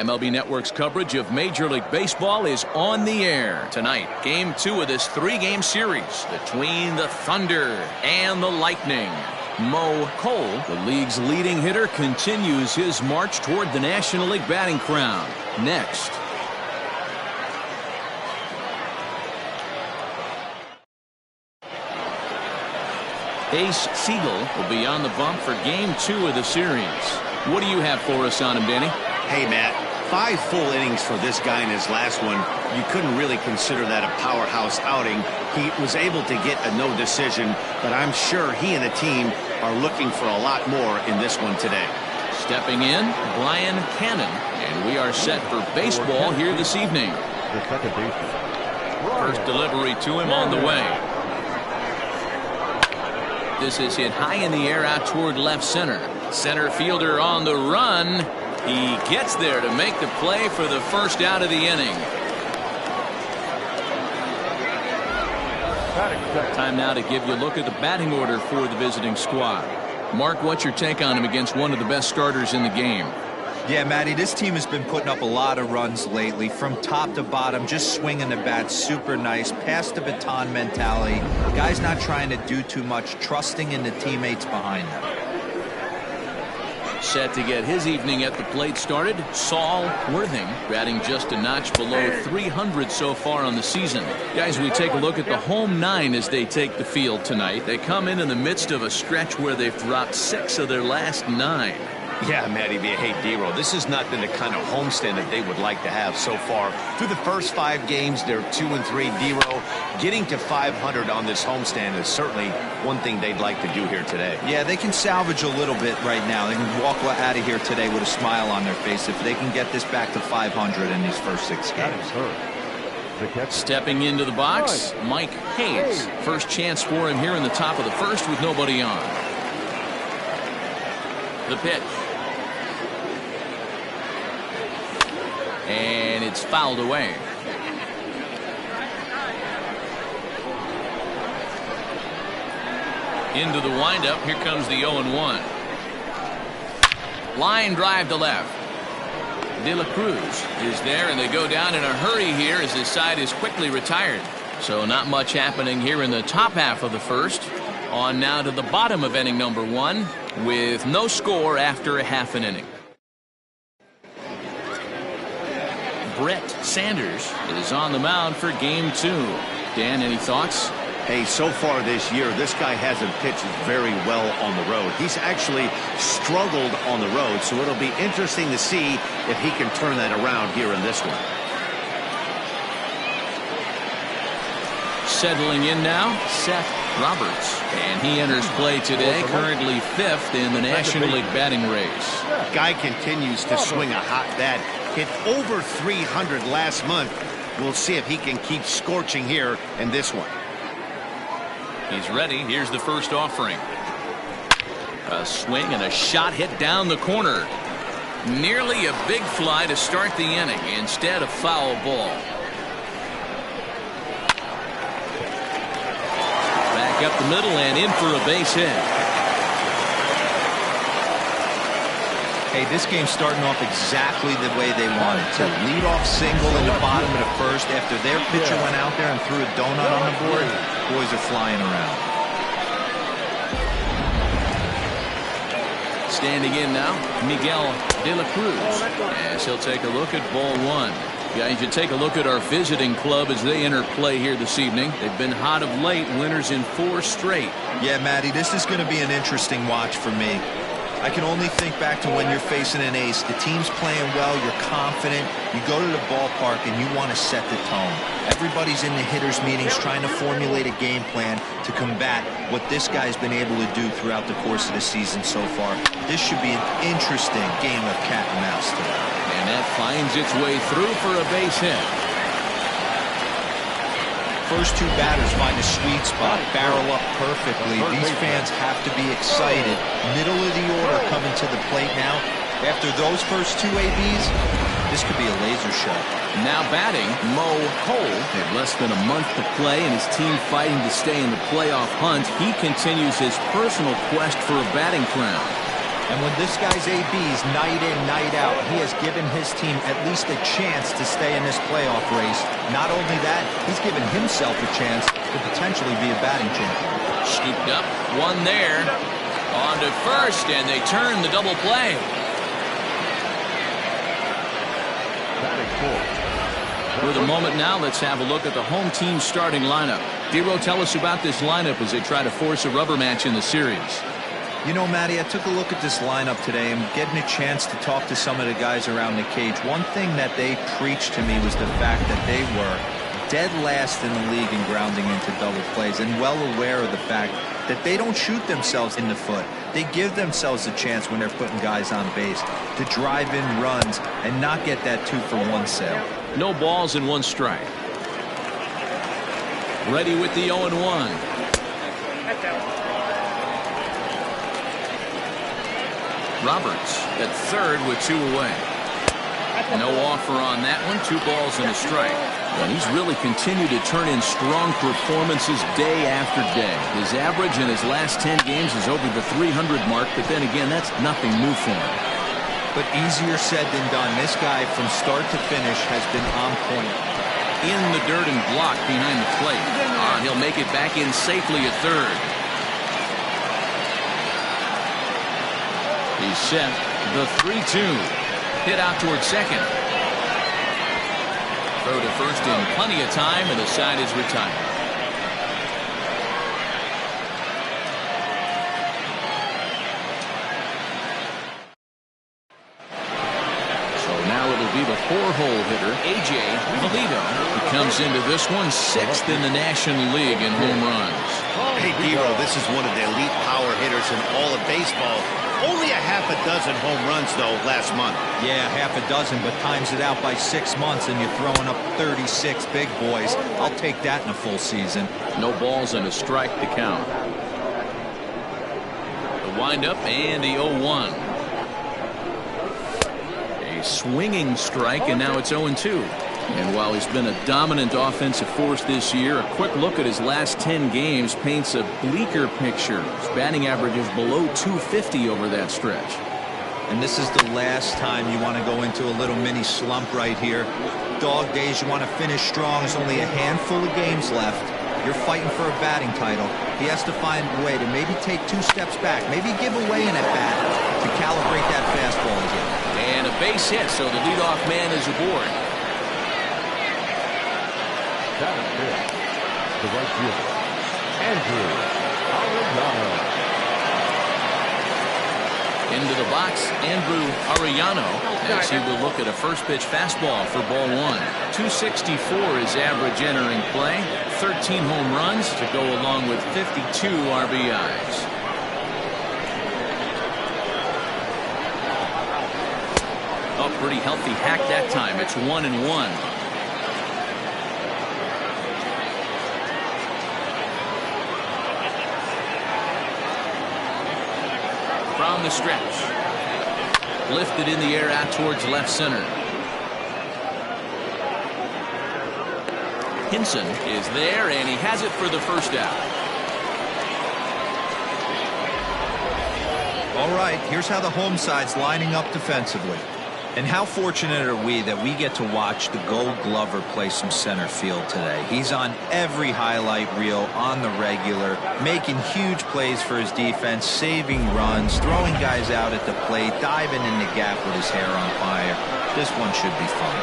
MLB Network's coverage of Major League Baseball is on the air tonight. Game 2 of this 3-game series between the Thunder and the Lightning. Mo Cole, the league's leading hitter, continues his march toward the National League batting crown. Next. Ace Siegel will be on the bump for Game 2 of the series. What do you have for us on him, Danny? Hey, Matt, 5 full innings for this guy in his last one. You couldn't really consider that a powerhouse outing. He was able to get a no decision, but I'm sure he and the team are looking for a lot more in this one today. Stepping in, Brian Cannon, and we are set for baseball here this evening. The second baseman. First delivery to him on the way. This is hit high in the air out toward left center. Center fielder on the run. He gets there to make the play for the first out of the inning. Time now to give you a look at the batting order for the visiting squad. Mark, what's your take on him against one of the best starters in the game? Yeah, Matty, this team has been putting up a lot of runs lately. From top to bottom, just swinging the bat super nice. Pass the baton mentality. Guys not trying to do too much, trusting in the teammates behind them. Set to get his evening at the plate started, Saul Worthing, batting just a notch below 300 so far on the season. Guys, we take a look at the home 9 as they take the field tonight. They come in the midst of a stretch where they've dropped 6 of their last 9. Yeah, Matty, hey, D-Roll, this has not been the kind of homestand that they would like to have so far. Through the first 5 games, they're 2-3. D-Roll, getting to 500 on this homestand is certainly one thing they'd like to do here today. Yeah, they can salvage a little bit right now. They can walk out of here today with a smile on their face if they can get this back to 500 in these first 6 games. Stepping into the box, Mike Hayes. First chance for him here in the top of the first with nobody on. The pitch. And it's fouled away. Into the windup. Here comes the 0-1. Line drive to left. De La Cruz is there, and they go down in a hurry here as his side is quickly retired. So not much happening here in the top half of the first. On now to the bottom of inning number 1 with no score after a half an inning. Brent Sanders is on the mound for Game 2. Dan, any thoughts? Hey, so far this year, this guy hasn't pitched very well on the road. He's actually struggled on the road, so it'll be interesting to see if he can turn that around here in this one. Settling in now, Seth Roberts, and he enters play today, currently 5th in the National League batting race. Guy continues to swing a hot bat. Hit over 300 last month. We'll see if he can keep scorching here in this one. He's ready. Here's the first offering. A swing and a shot hit down the corner. Nearly a big fly to start the inning. Instead, a foul ball. Back up the middle and in for a base hit. Hey, this game's starting off exactly the way they wanted to. Lead-off single in the bottom of the first after their pitcher went out there and threw a donut on the board. Boys are flying around. Standing in now, Miguel De La Cruz, as he'll take a look at ball 1. Guys, you take a look at our visiting club as they enter play here this evening. They've been hot of late, winners in 4 straight. Yeah, Matty, this is going to be an interesting watch for me. I can only think back to when you're facing an ace. The team's playing well, you're confident, you go to the ballpark and you want to set the tone. Everybody's in the hitters' meetings trying to formulate a game plan to combat what this guy's been able to do throughout the course of the season so far. This should be an interesting game of cat and mouse today. And that finds its way through for a base hit. First 2 batters find a sweet spot, barrel up perfectly. These fans have to be excited. Middle of the order coming to the plate now. After those first 2 ABs, this could be a laser shot. Now batting, Mo Cole. Had less than a month to play and his team fighting to stay in the playoff hunt. He continues his personal quest for a batting crown. And when this guy's ABs night in, night out, he has given his team at least a chance to stay in this playoff race. Not only that, he's given himself a chance to potentially be a batting champion. Scooped up, one there. On to first, and they turn the double play. For the moment now, let's have a look at the home team starting lineup. Dero, tell us about this lineup as they try to force a rubber match in the series. You know, Matty, I took a look at this lineup today and getting a chance to talk to some of the guys around the cage. One thing that they preached to me was the fact that they were dead last in the league in grounding into double plays, and well aware of the fact that they don't shoot themselves in the foot. They give themselves a chance when they're putting guys on base to drive in runs and not get that 2-for-1 sale. No balls and one strike. Ready with the 0-1. Roberts at third with two away. No offer on that one. 2 balls and a strike. And he's really continued to turn in strong performances day after day. His average in his last 10 games is over the 300 mark, but then again, that's nothing new for him. But easier said than done. This guy from start to finish has been on point. In the dirt and blocked behind the plate. He'll make it back in safely at third. He's set. The 3-2. Hit out towards second. Throw to first in plenty of time, and the side is retired. So now it'll be the 4-hole hitter, A.J. Valito, who comes into this one 6th in the National League in home runs. Hey, Dero, this is one of the elite power hitters in all of baseball. Only a half a dozen home runs, though, last month. Yeah, half a dozen, but times it out by 6 months, and you're throwing up 36 big boys. I'll take that in a full season. No balls and a strike to count. The windup and the 0-1. A swinging strike, and now it's 0-2. And while he's been a dominant offensive force this year, a quick look at his last 10 games paints a bleaker picture. His batting average is below 250 over that stretch. And this is the last time you want to go into a little mini slump right here. Dog days, you want to finish strong. There's only a handful of games left. You're fighting for a batting title. He has to find a way to maybe take 2 steps back, maybe give away an at-bat to calibrate that fastball again. And a base hit, so the leadoff man is aboard. The right fielder, Arellano. Into the box, Arellano, as he will look at a first pitch fastball for ball 1. 264 is average entering play. 13 home runs to go along with 52 RBIs. Oh, pretty healthy hack that time. It's 1-1. From the stretch. Lifted in the air out towards left center. Henson is there, and he has it for the first out. All right, here's how the home side's lining up defensively. And how fortunate are we that we get to watch the Gold Glover play some center field today. He's on every highlight reel on the regular, making huge plays for his defense, saving runs, throwing guys out at the plate, diving in the gap with his hair on fire. This one should be fun.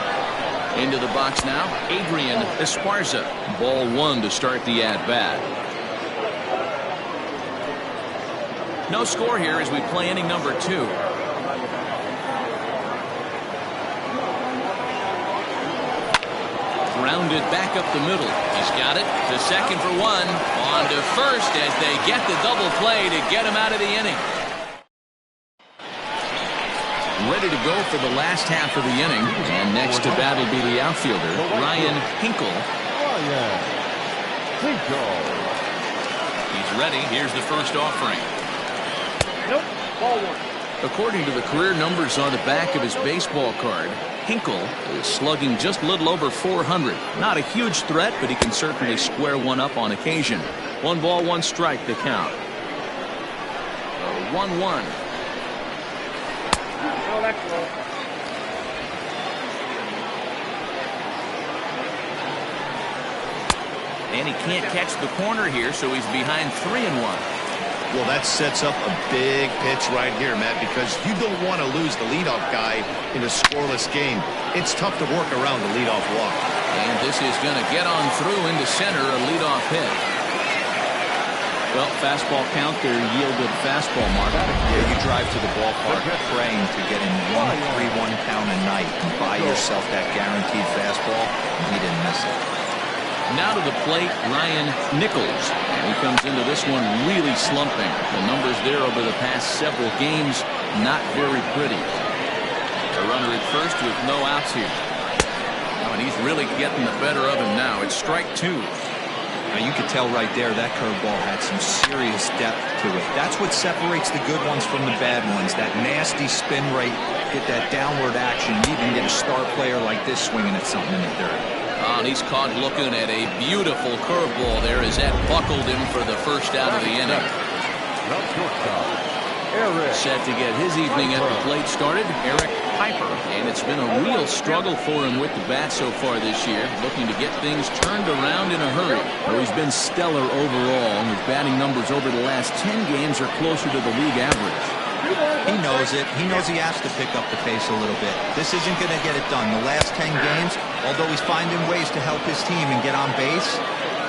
Into the box now, Adrian Esparza. Ball 1 to start the at-bat. No score here as we play inning number 2. Rounded back up the middle. He's got it to second for 1. On to first as they get the double play to get him out of the inning. Ready to go for the last half of the inning. And next to bat will be the outfielder, Ryan Hinkle. He's ready. Here's the first offering. Nope. Ball 1. According to the career numbers on the back of his baseball card, Hinkle is slugging just a little over 400. Not a huge threat, but he can certainly square one up on occasion. 1 ball, 1 strike to count. 1-1. Oh, that's low. And he can't catch the corner here, so he's behind 3-1. Well, that sets up a big pitch right here, Matt, because you don't want to lose the leadoff guy in a scoreless game. It's tough to work around the leadoff walk. And this is going to get on through into center, a leadoff hit. Well, fastball counter yielded fastball mark. Yeah, you drive to the ballpark praying to get in 1-3-1 count a night and buy yourself that guaranteed fastball, and he didn't miss it. Now to the plate, Ryan Nichols. And he comes into this one really slumping. The numbers there over the past several games, not very pretty. A runner at first with no outs here. Oh, and he's really getting the better of him now. It's strike 2. Now you could tell right there that curveball had some serious depth to it. That's what separates the good ones from the bad ones. That nasty spin rate, get that downward action. You even get a star player like this swinging at something in the dirt. Oh, and he's caught looking at a beautiful curveball there as that buckled him for the first out of the inning. Set to get his evening at the plate started, Eric Piper. And it's been a real struggle for him with the bat so far this year, looking to get things turned around in a hurry. Well, he's been stellar overall. His batting numbers over the last 10 games are closer to the league average. He knows it. He knows he has to pick up the pace a little bit. This isn't going to get it done. The last 10 games, although he's finding ways to help his team and get on base,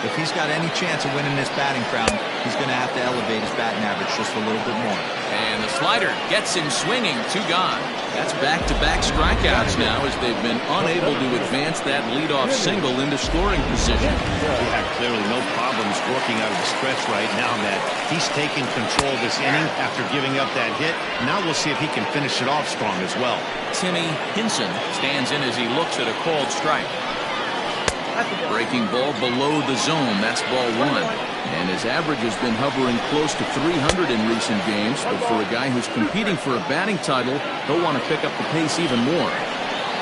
if he's got any chance of winning this batting crown, he's going to have to elevate his batting average just a little bit more. And the slider gets him swinging. 2 gone. That's back-to-back strikeouts now as they've been unable to advance that leadoff single into scoring position. Yeah, clearly no problems working out of the stretch right now, Matt. He's taking control of this inning after giving up that hit. Now we'll see if he can finish it off strong as well. Timmy Henson stands in as he looks at a called strike. Breaking ball below the zone. That's ball 1. And his average has been hovering close to 300 in recent games. But for a guy who's competing for a batting title, he'll want to pick up the pace even more.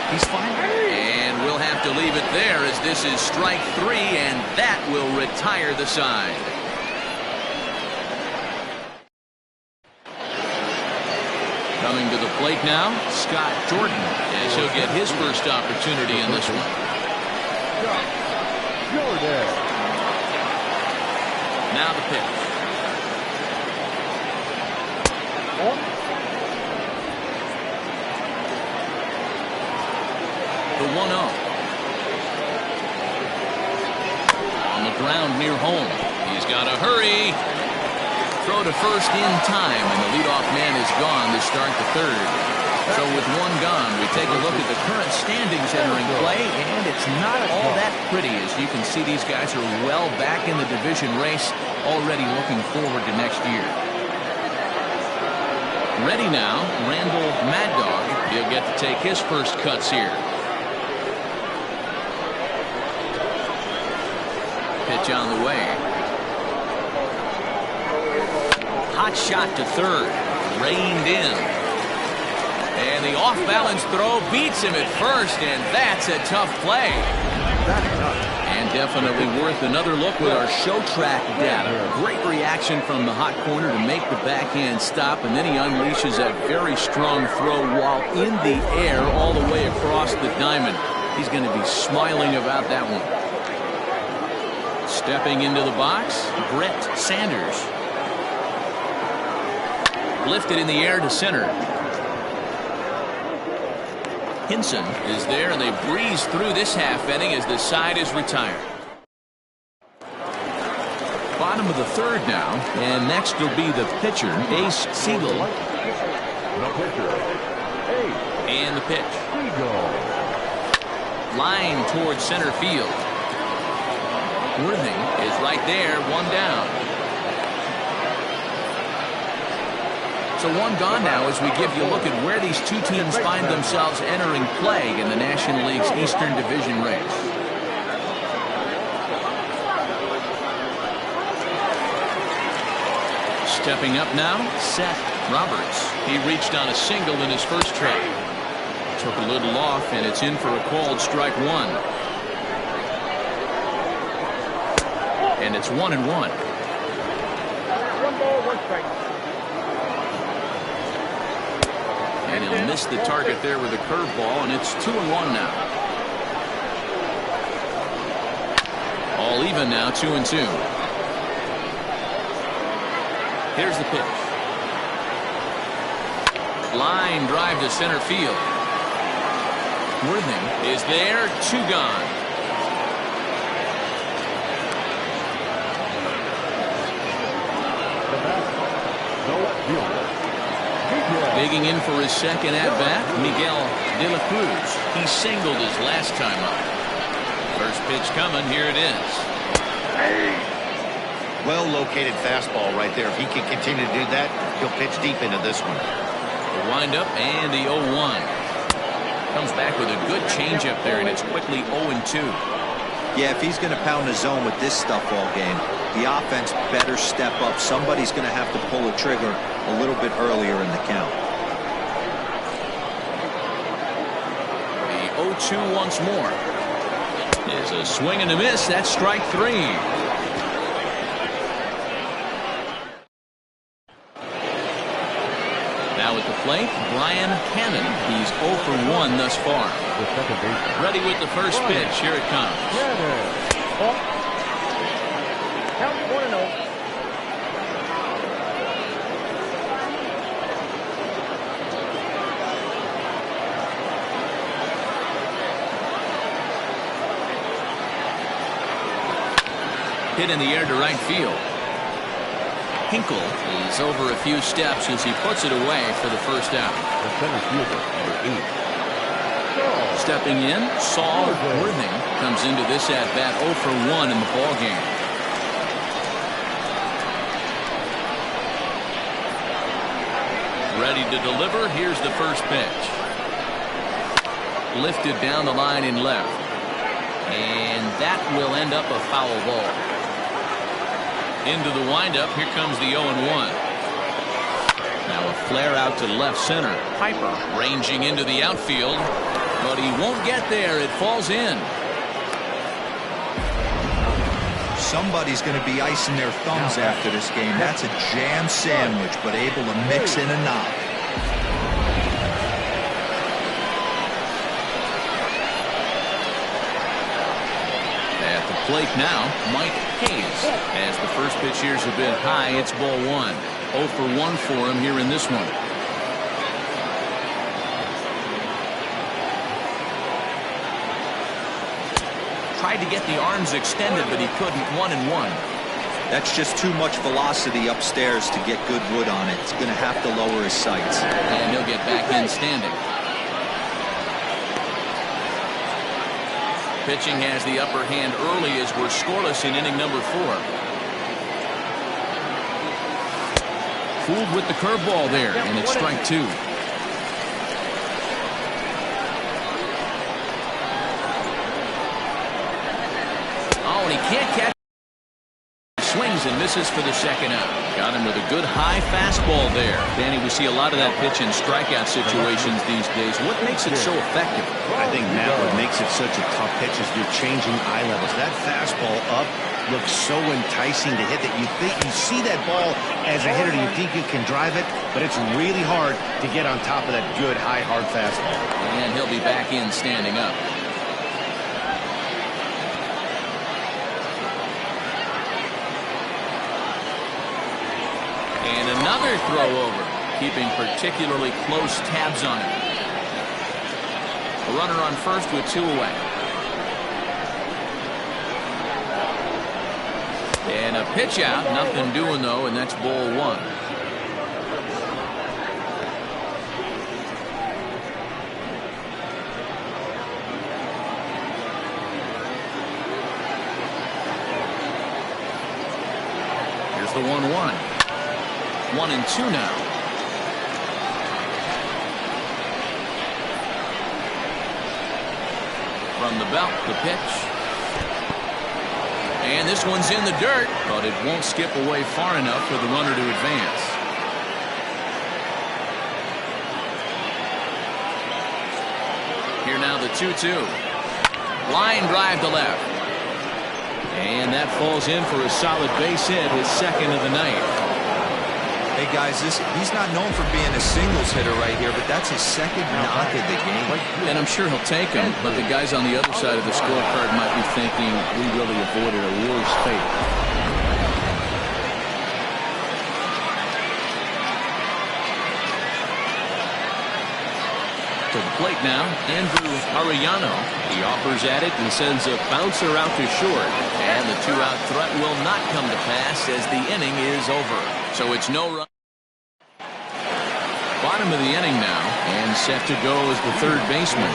He's fine. And we'll have to leave it there as this is strike 3, and that will retire the side. Coming to the plate now, Scott Jordan, as he'll get his first opportunity in this one. Now the pitch. The 1-0. On the ground near home. He's got to hurry. Throw to first in time, and the leadoff man is gone to start the third. So with 1 gone, we take a look at the current standings entering play, and it's not all that pretty. As you can see, these guys are well back in the division race, already looking forward to next year. Ready now, Randall Mad Dog. He'll get to take his first cuts here. Pitch on the way. Hot shot to third. Reined in. And the off-balance throw beats him at first, and that's a tough play. And definitely worth another look with our show track data. Great reaction from the hot corner to make the backhand stop, and then he unleashes that very strong throw while in the air all the way across the diamond. He's going to be smiling about that one. Stepping into the box, Brent Sanders. Lifted in the air to center. Henson is there, and they breeze through this half inning as the side is retired. Bottom of the third now, and next will be the pitcher, Ace Siegel. The pitcher, Ace. And the pitch. Siegel. Line towards center field. Worthing is right there, 1 down. So 1 gone now as we give you a look at where these two teams find themselves entering play in the National League's Eastern Division race. Stepping up now, Seth Roberts. He reached on a single in his first try. Took a little off, and it's in for a called strike 1. And it's 1-1. 1 ball, 1 strike. And he'll miss the target there with a curveball, and it's 2-1 now. All even now, 2-2. Here's the pitch. Line drive to center field. Worthing is there, 2 gone. Digging in for his second at-bat, Miguel De La Cruz. He singled his last time up. First pitch coming, here it is. Well-located fastball right there. If he can continue to do that, he'll pitch deep into this one. The windup and the 0-1. Comes back with a good changeup there, and it's quickly 0-2. Yeah, if he's going to pound the zone with this stuff all game, the offense better step up. Somebody's going to have to pull a trigger a little bit earlier in the count. The 0-2 once more. Is a swing and a miss. That's strike 3. Now at the plate, Brian Hannon. He's 0 for 1 thus far. Ready with the first pitch. Here it comes. Count 1-0. Hit in the air to right field. Hinkle is over a few steps as he puts it away for the first out. The center fielder, number 8. Stepping in, Saul Goodman comes into this at-bat 0 for 1 in the ballgame. Ready to deliver. Here's the first pitch. Lifted down the line in left. And that will end up a foul ball. Into the windup. Here comes the 0-1. Now a flare out to left center. Piper ranging into the outfield, but he won't get there. It falls in. Somebody's going to be icing their thumbs after this game. That's a jam sandwich, but able to mix in a knock. At the plate now, Mike Hayes. As the first pitch here's a bit high, it's ball 1. 0 for 1 for him here in this one. Tried to get the arms extended, but he couldn't. 1-1. That's just too much velocity upstairs to get good wood on it. It's going to have to lower his sights. And he'll get back in standing. Pitching has the upper hand early as we're scoreless in inning number 4. Fooled with the curveball there, and it's strike 2. Oh, and he can't catch. Swings and misses for the second out. Got him with a good high fastball there. Danny, we see a lot of that pitch in strikeout situations these days. What makes it so effective? I think, Matt, what makes it such a tough pitch is you're changing eye levels. That fastball up looks so enticing to hit that you see that ball as a hitter, you think you can drive it, but it's really hard to get on top of that good high hard fastball. And he'll be back in standing up. And another throw over, keeping particularly close tabs on him. A runner on first with 2 away. And a pitch out, nothing doing though, and that's ball 1. Here's the 1-1. 1-2 now. From the belt, the pitch. And this one's in the dirt, but it won't skip away far enough for the runner to advance. Here now the 2-2. Line drive to left. And that falls in for a solid base hit, his second of the night. Hey guys, he's not known for being a singles hitter right here, but that's his second knock of the game. And I'm sure he'll take him, but the guys on the other side of the scorecard might be thinking we really avoided a worse fate. To the plate now, Arellano. He offers at it and sends a bouncer out to short. And the two-out threat will not come to pass as the inning is over. So it's no run. Bottom of the inning now, and set to go is the third baseman,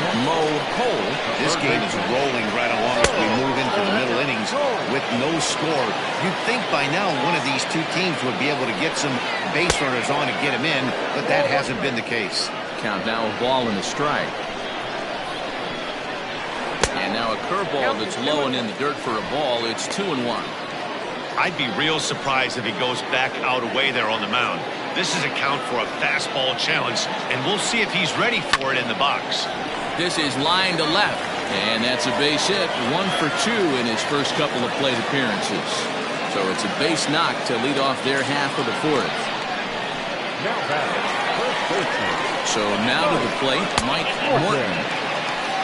Cole. This game is rolling right along as we move into the middle innings with no score. You'd think by now one of these two teams would be able to get some base runners on and get them in, but that hasn't been the case. Count now a ball and a strike. And now a curveball that's low and in the dirt for a ball. It's 2-1. I'd be real surprised if he goes back out away there on the mound. This is a count for a fastball challenge, and we'll see if he's ready for it in the box. This is line to left, and that's a base hit. 1 for 2 in his first couple of plate appearances. So it's a base knock to lead off their half of the fourth. So now to the plate, Morton.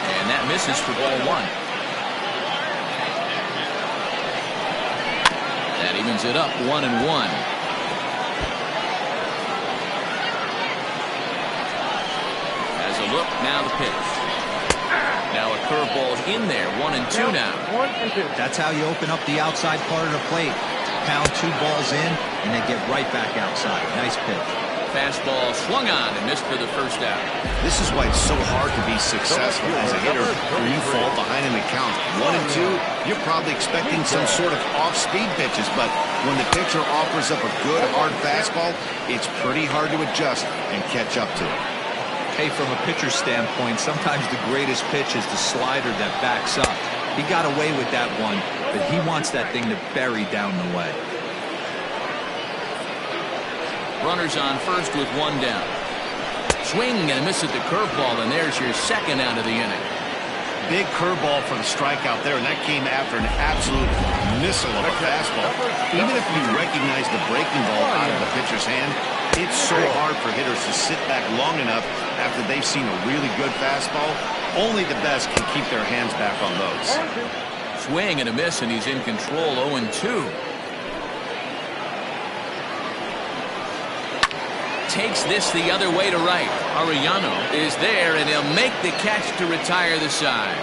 And that misses for ball 1. That evens it up 1-1. As a look, now the pitch. Now a curveball in there, 1-2 now. 1-2. That's how you open up the outside part of the plate. Pound 2 balls in and then get right back outside. Nice pitch. Fastball swung on and missed for the first out. This is why it's so hard to be successful as a hitter when you fall behind in the count. 1-2, you're probably expecting some sort of off-speed pitches, but when the pitcher offers up a good hard fastball, it's pretty hard to adjust and catch up to it. Hey, from a pitcher's standpoint, sometimes the greatest pitch is the slider that backs up. He got away with that one, but he wants that thing to bury down the way. Runners on first with 1 down. Swing and a miss at the curveball, and there's your second out of the inning. Big curveball for the strikeout there, and that came after an absolute missile of a fastball. Even if you recognize the breaking ball out of the pitcher's hand, it's so hard for hitters to sit back long enough after they've seen a really good fastball. Only the best can keep their hands back on those. Swing and a miss, and he's in control. 0-2. Takes this the other way to right. Arellano is there, and he'll make the catch to retire the side.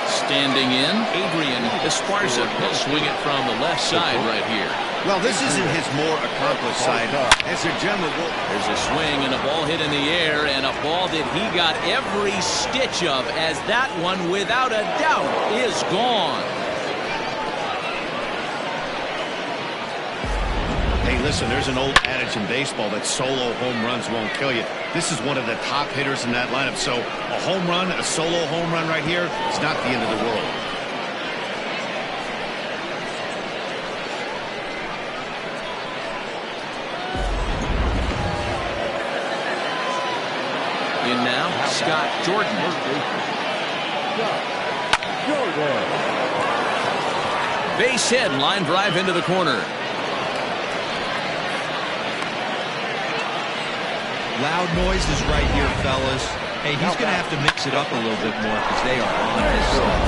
Standing in, Adrian Esparza. He'll swing it from the left side right here. Well, this isn't his more accomplished side. As a general rule, there's a swing and a ball hit in the air, and a ball that he got every stitch of, as that one, without a doubt, is gone. Hey, listen, there's an old adage in baseball that solo home runs won't kill you. This is one of the top hitters in that lineup. So a home run, a solo home run right here, is not the end of the world. In now, Scott Jordan. Base hit, line drive into the corner. Loud noises right here, fellas. Hey, he's going to have to mix it up a little bit more because they are on his stuff.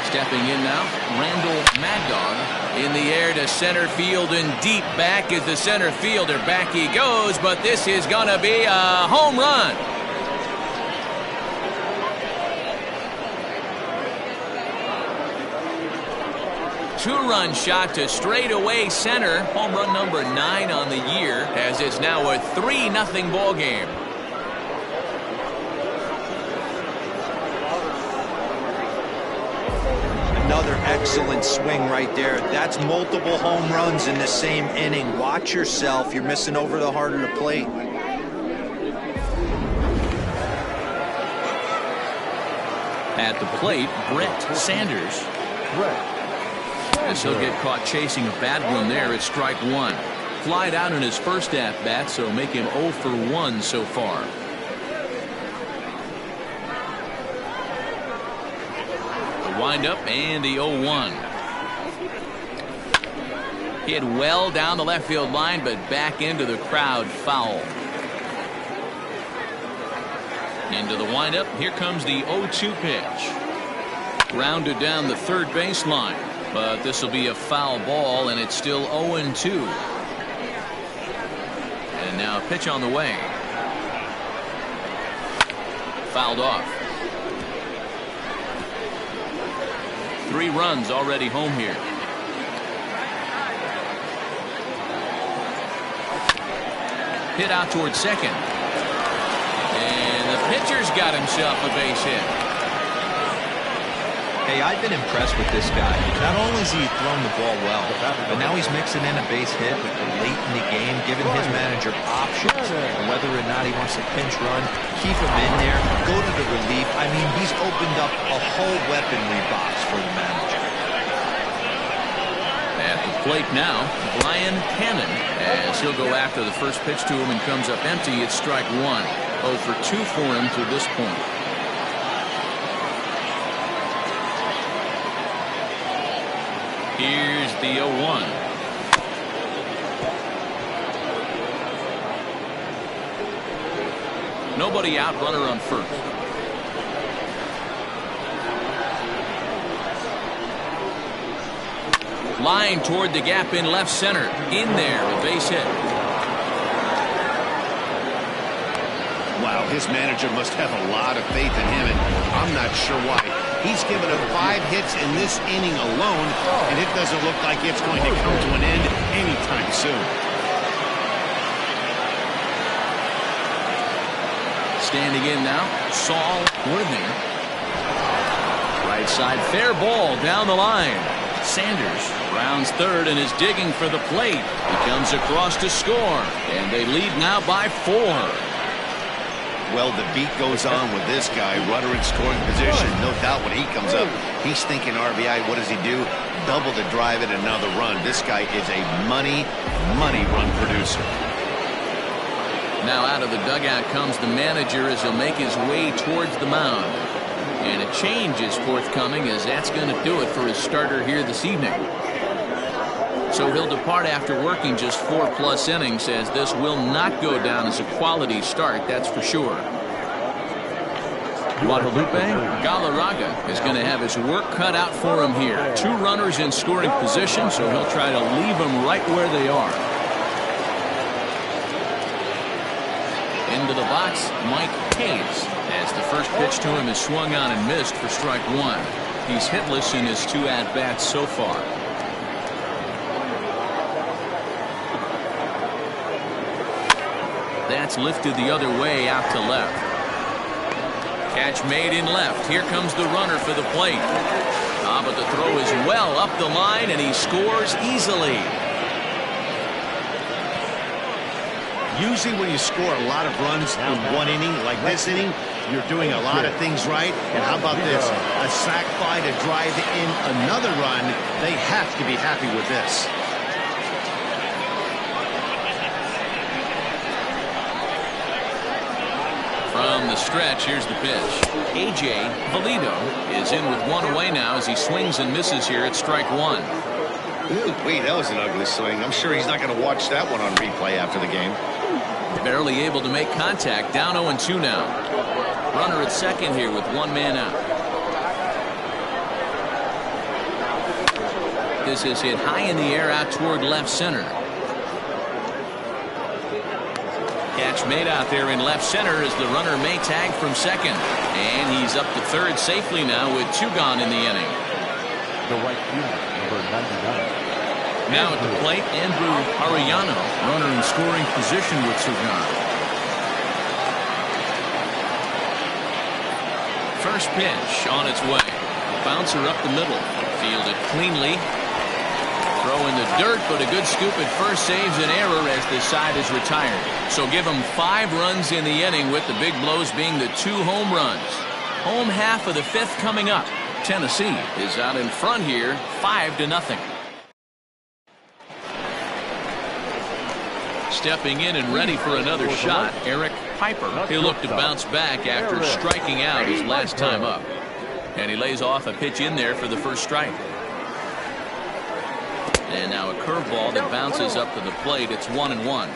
Stepping in now, Randall Mad Dog in the air to center field and deep back is the center fielder. Back he goes, but this is going to be a home run. Two-run shot to straightaway center. Home run number 9 on the year, as it's now a 3-0 ball game. Another excellent swing right there. That's multiple home runs in the same inning. Watch yourself. You're missing over the heart of the plate. At the plate, Brent Sanders. As he'll get caught chasing a bad one there at strike 1. Flied out in his first at-bat, so make him 0 for 1 so far. windup and the 0-1. Hit well down the left field line, but back into the crowd foul. Into the windup. Here comes the 0-2 pitch. Grounded down the third baseline, but this will be a foul ball, and it's still 0-2. And now a pitch on the way. Fouled off. 3 runs already home here. Hit out towards second. And the pitcher's got himself a base hit. Hey, I've been impressed with this guy. Not only has he thrown the ball well, but now he's mixing in a base hit late in the game, giving his manager options on whether or not he wants to pinch run, keep him in there, go to the relief. I mean, he's opened up a whole weaponry box for the manager. At the plate now, Brian Cannon, as he'll go after the first pitch to him and comes up empty. It's strike 1. 0 for 2 for him to this point. Here's the 0-1. Nobody out, runner on first. Line toward the gap in left center. In there, a base hit. Wow, his manager must have a lot of faith in him, and I'm not sure why. He's given up 5 hits in this inning alone, and it doesn't look like it's going to come to an end anytime soon. Standing in now, Saul Goodman. Right side, fair ball down the line. Sanders rounds third and is digging for the plate. He comes across to score, and they lead now by 4. Well, the beat goes on with this guy. Runner in scoring position. No doubt when he comes up, he's thinking RBI. What does he do? Double to drive it, another run. This guy is a money run producer. Now out of the dugout comes the manager as he'll make his way towards the mound. And a change is forthcoming, as that's going to do it for his starter here this evening. So he'll depart after working just 4+ innings, as this will not go down as a quality start, that's for sure. Guadalupe Galarraga is going to have his work cut out for him here. 2 runners in scoring position, so he'll try to leave them right where they are. Into the box, Mike Hayes, as the first pitch to him is swung on and missed for strike 1. He's hitless in his 2 at-bats so far. That's lifted the other way out to left. Catch made in left. Here comes the runner for the plate. But the throw is well up the line, and he scores easily. Usually when you score a lot of runs in one inning, like this inning, you're doing a lot of things right. And how about this? A sac fly to drive in another run. They have to be happy with this. From the stretch, here's the pitch. A.J. Valido is in with 1 away now as he swings and misses here at strike 1. Wait, that was an ugly swing. I'm sure he's not going to watch that one on replay after the game. Barely able to make contact. Down 0-2 now. Runner at second here with 1 man out. This is hit high in the air out toward left center. Catch made out there in left center as the runner may tag from second. And he's up to third safely now with 2 gone in the inning. The right fielder, number 99. Now at the plate, Andrew Arellano, runner in scoring position with 2 gone. First pitch on its way. Bouncer up the middle. Fielded cleanly. Throw in the dirt, but a good scoop at first saves an error as this side is retired. So give him 5 runs in the inning, with the big blows being the 2 home runs. Home half of the 5th coming up. Tennessee is out in front here, 5-0. Stepping in and ready for another shot, Eric Piper. He'll look to bounce back after striking out his last time up. And he lays off a pitch in there for the first strike. And now a curveball that bounces up to the plate. It's 1-1.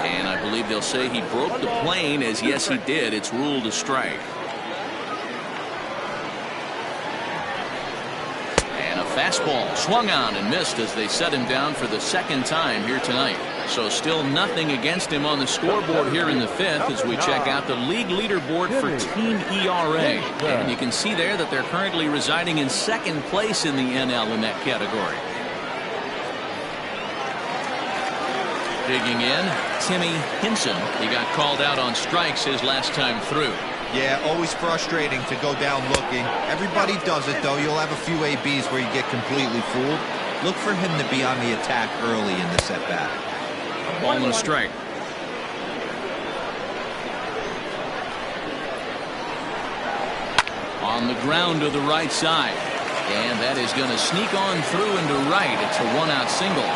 And I believe they'll say he broke the plane, as yes he did. It's ruled a strike. And a fastball swung on and missed as they set him down for the second time here tonight. So still nothing against him on the scoreboard here in the fifth as we check out the league leaderboard for team ERA. And you can see there that they're currently residing in second place in the NL in that category. Digging in, Timmy Henson. He got called out on strikes his last time through. Yeah, always frustrating to go down looking. Everybody does it, though. You'll have a few ABs where you get completely fooled. Look for him to be on the attack early in the at-bat. Ball and a strike. On the ground to the right side. And that is going to sneak on through into right. It's a one-out single.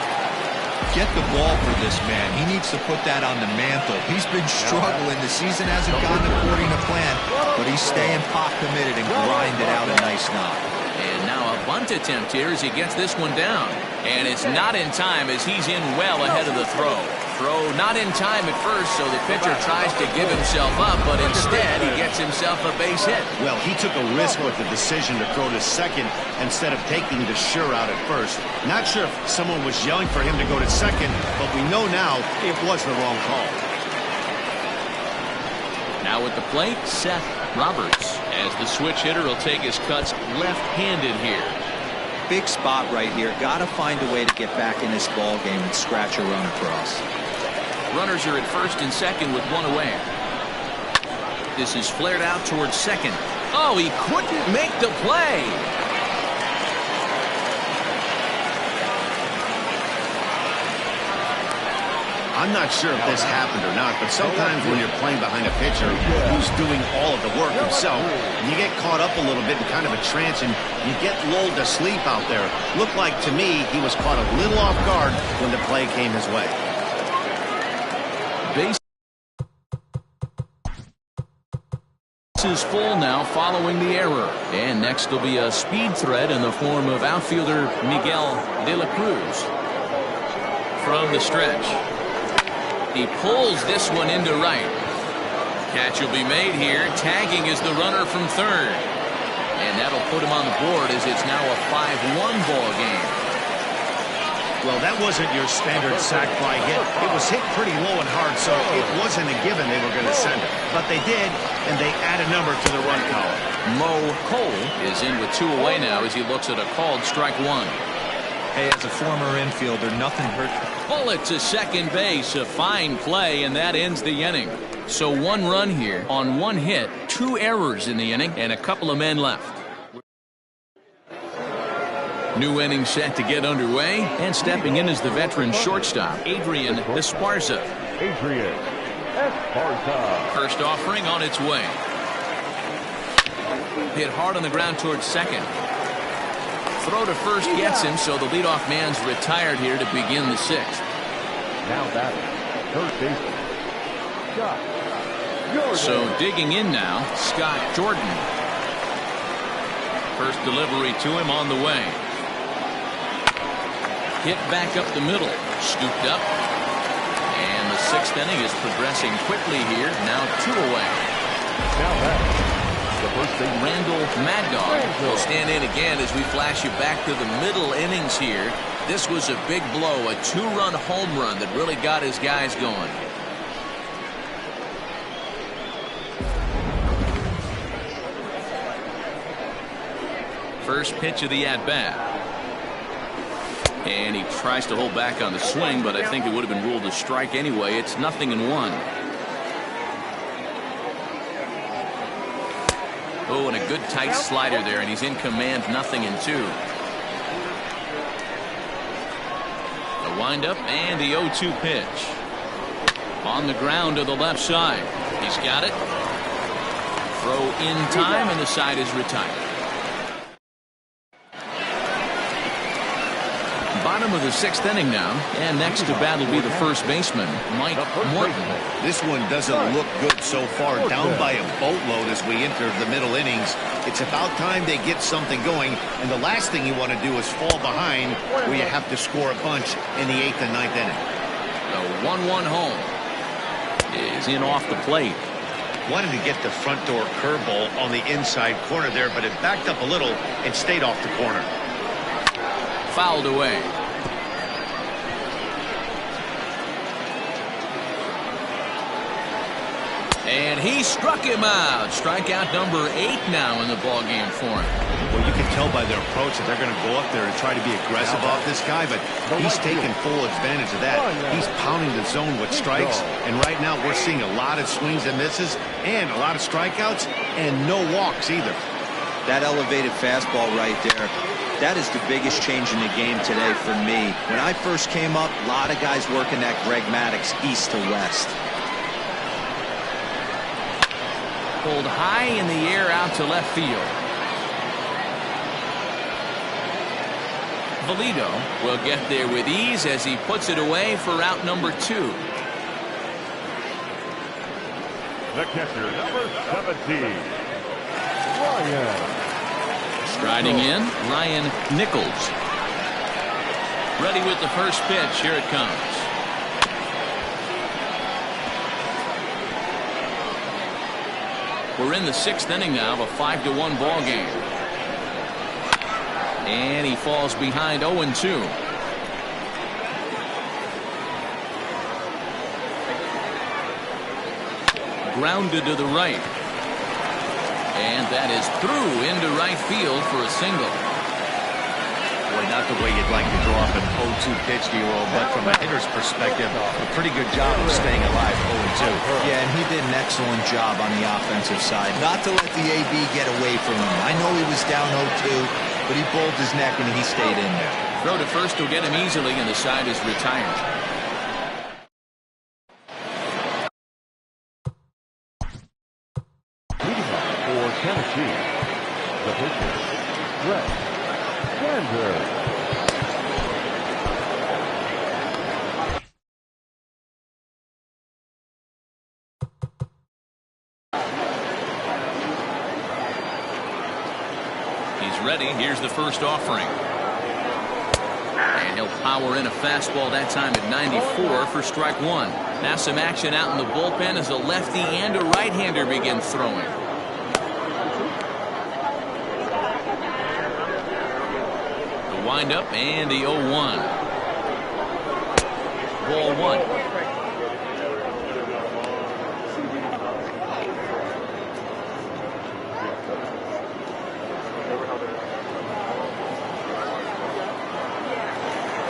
Get the ball for this man. He needs to put that on the mantle. He's been struggling. The season hasn't gone according to plan, but he's staying pot committed and grinded out a nice knock. And now a bunt attempt here as he gets this one down. And it's not in time as he's in well ahead of the throw. Throw not in time at first, so the pitcher tries to give himself up, but instead he gets himself a base hit. Well, he took a risk with the decision to throw to second instead of taking the sure route at first. Not sure if someone was yelling for him to go to second, but we know now it was the wrong call. Now at the plate, Seth Roberts, as the switch hitter will take his cuts left-handed here. Big spot right here. Got to find a way to get back in this ball game and scratch a run across. Runners are at first and second with one away. This is flared out towards second. Oh, he couldn't make the play. I'm not sure if this happened or not, but sometimes when you're playing behind a pitcher who's doing all of the work himself, you get caught up a little bit in kind of a trance and you get lulled to sleep out there. Looked like to me he was caught a little off guard when the play came his way. Base is full now following the error. And next will be a speed threat in the form of outfielder Miguel De La Cruz. From the stretch. He pulls this one into right. Catch will be made here. Tagging is the runner from third. And that'll put him on the board as it's now a 5-1 ball game. Well, that wasn't your standard sac fly hit. It was hit pretty low and hard, so it wasn't a given they were going to send it. But they did, and they add a number to the run column. Cole is in with two away now as he looks at a called strike one. Hey, as a former infielder, nothing hurt. Bullet to second base, a fine play, and that ends the inning. So one run here on one hit, two errors in the inning, and a couple of men left. New inning set to get underway, and stepping in is the veteran shortstop, Adrian Esparza. Adrian Esparza. First offering on its way. Hit hard on the ground towards second. Throw to first gets him, so the leadoff man's retired here to begin the sixth. Now batting, third baseman, Scott Jordan. So digging in now, Scott Jordan. First delivery to him on the way. Hit back up the middle, scooped up. And the sixth inning is progressing quickly here, now two away. Now batting, the first baseman, Randall Mad Dog will stand in again as we flash you back to the middle innings here. This was a big blow, a two-run home run that really got his guys going. First pitch of the at-bat. And he tries to hold back on the swing, but I think it would have been ruled a strike anyway. It's 0-1. Oh, and a good tight slider there, and he's in command, 0-2. The windup and the 0-2 pitch. On the ground to the left side. He's got it. Throw in time, and the side is retired. Bottom of the 6th inning now, and next to bat will be the first baseman, Mike Morton. This one doesn't look good so far. Down by a boatload as we enter the middle innings. It's about time they get something going, and the last thing you want to do is fall behind where you have to score a bunch in the 8th and 9th inning. The 1-1 home is in off the plate. Wanted to get the front door curveball on the inside corner there, but it backed up a little and stayed off the corner. Fouled away. And he struck him out. Strikeout number 8 now in the ballgame for him. Well, you can tell by their approach that they're going to go up there and try to be aggressive off this guy, but he's taking full advantage of that. He's pounding the zone with strikes, and right now we're seeing a lot of swings and misses and a lot of strikeouts and no walks either. That elevated fastball right there, that is the biggest change in the game today for me. When I first came up, a lot of guys working that Greg Maddux east to west. Pulled high in the air out to left field. Valito will get there with ease as he puts it away for out number 2. The catcher, number 17, Ryan. Striding in, Ryan Nichols. Ready with the first pitch. Here it comes. We're in the 6th inning now of a 5-1 ball game. And he falls behind 0-2. Grounded to the right. And that is through into right field for a single. Boy, not the way you'd like to draw up an 0-2 pitch, D-roll, but from a hitter's perspective, a pretty good job of staying alive 0-2. Yeah, and he did an excellent job on the offensive side. Not to let the AB get away from him. I know he was down 0-2, but he bowled his neck and he stayed in there. Throw to first will get him easily, and the side is retired. For Tennessee, the pitcher, Brent Sanders. He's ready. Here's the first offering. And he'll power in a fastball that time at 94 for strike 1. Now some action out in the bullpen as a lefty and a right-hander begin throwing. The windup and the 0-1. Ball 1.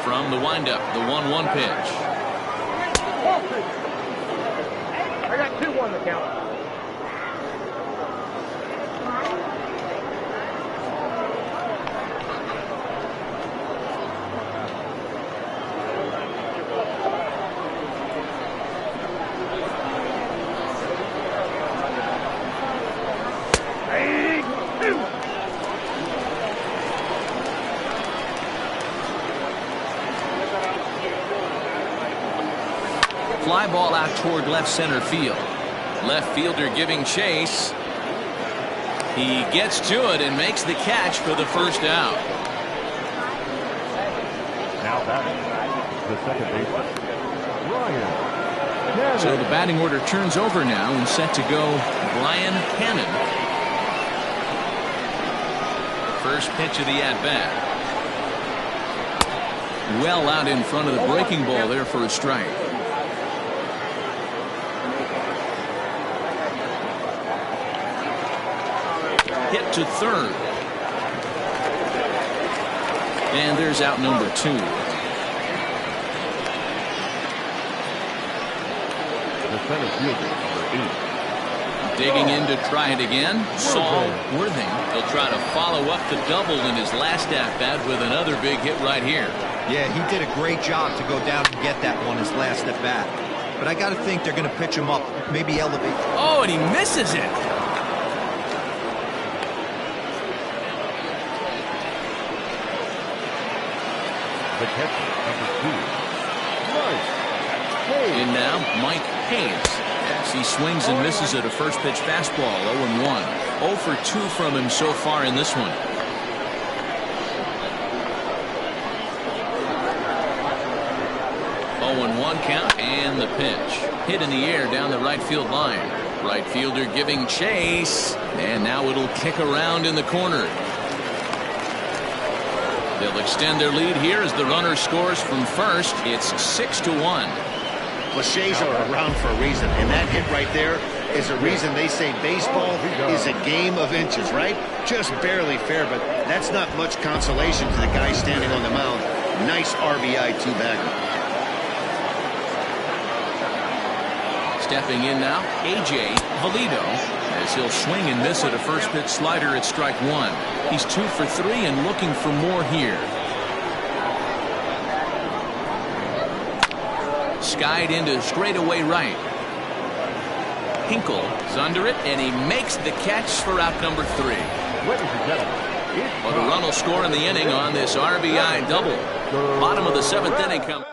From the windup, the 1-1 pitch. I got 2-1 to count. Fly ball out toward left center field. Left fielder giving chase. He gets to it and makes the catch for the first out. Now batting, the second baseman, Ryan. So the batting order turns over now and set to go Brian Cannon. First pitch of the at-bat. Well out in front of the breaking ball there for a strike. Hit to third. And there's out number 2. The center fielder, number 8. Digging in to try it again. Saul Goodman. He'll try to follow up the double in his last at-bat with another big hit right here. Yeah, he did a great job to go down and get that one his last at-bat. But I got to think they're going to pitch him up, maybe elevate. Oh, and he misses it. The catcher, number 2, Mike. In now, Mike Hayes. As he swings and misses at a first pitch fastball, 0-1. 0 for 2 from him so far in this one. One count and the pitch. Hit in the air down the right field line. Right fielder giving chase, and now it'll kick around in the corner. They'll extend their lead here as the runner scores from first. It's 6-1. Well, Shays are around for a reason, and that hit right there is a reason they say baseball is a game of inches, right? Just barely fair, but that's not much consolation to the guy standing on the mound. Nice RBI two-bagger. Stepping in now, A.J. Valido, as he'll swing and miss at a first pitch slider at strike 1. He's 2 for 3 and looking for more here. Skied into straightaway right. Hinkle is under it, and he makes the catch for out number 3. Ladies and gentlemen, Well, the run will score in the inning on this RBI double. Bottom of the 7th inning come.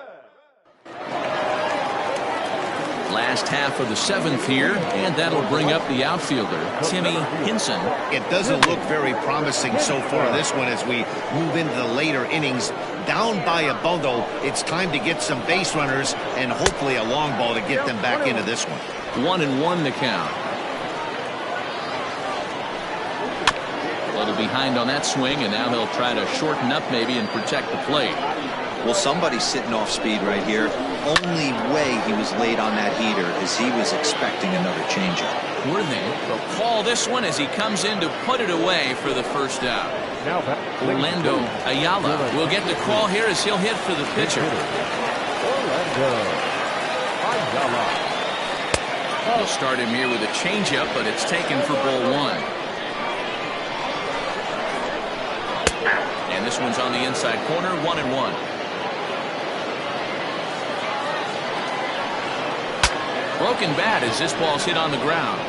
Last half of the 7th here, and that'll bring up the outfielder, Timmy Henson. It doesn't look very promising so far this one as we move into the later innings. Down by a bundle, it's time to get some base runners and hopefully a long ball to get them back into this one. 1-1 the count. A little behind on that swing, and now they'll try to shorten up maybe and protect the plate. Well, somebody's sitting off speed right here. Only way he was late on that heater is he was expecting another changeup. Worthing will call this one as he comes in to put it away for the first out. now Orlando Ayala will get the call here as he'll hit for the pitcher. Orlando Ayala. We'll start him here with a changeup, but it's taken for ball 1. And this one's on the inside corner, 1-1. Broken bat as this ball's hit on the ground.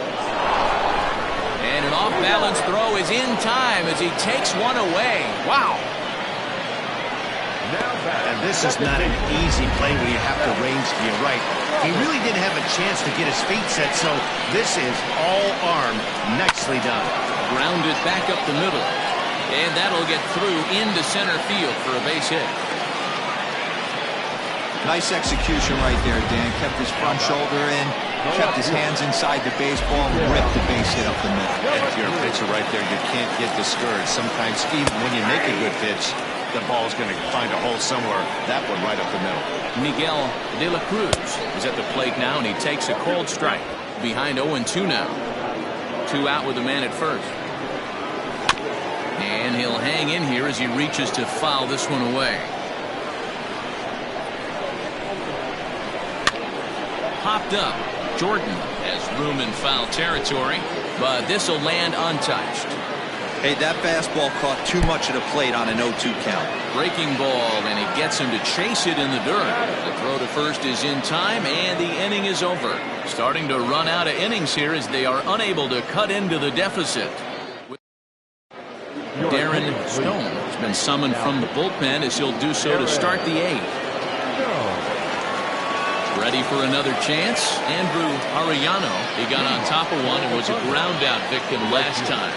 And an off-balance throw is in time as he takes one away. Wow. And this is not an easy play when you have to range to your right. He really didn't have a chance to get his feet set, so this is all arm. Nicely done. Grounded back up the middle. And that'll get through into center field for a base hit. Nice execution right there, Dan. Kept his front shoulder in, kept his hands inside the baseball, and ripped the base hit up the middle. And if you're a pitcher right there, you can't get discouraged. Sometimes even when you make a good pitch, the ball's going to find a hole somewhere. That one right up the middle. Miguel De La Cruz is at the plate now, and he takes a cold strike. Behind 0-2 now. 2 out with a man at first. And he'll hang in here as he reaches to foul this one away. Popped up. Jordan has room in foul territory, but this will land untouched. Hey, that fastball caught too much of the plate on an 0-2 count. Breaking ball, and he gets him to chase it in the dirt. The throw to first is in time, and the inning is over. Starting to run out of innings here as they are unable to cut into the deficit. Darren Stone has been summoned from the bullpen as he'll do so to start the 8th. Ready for another chance. Andrew Arellano. He got on top of one and was a ground out victim last time.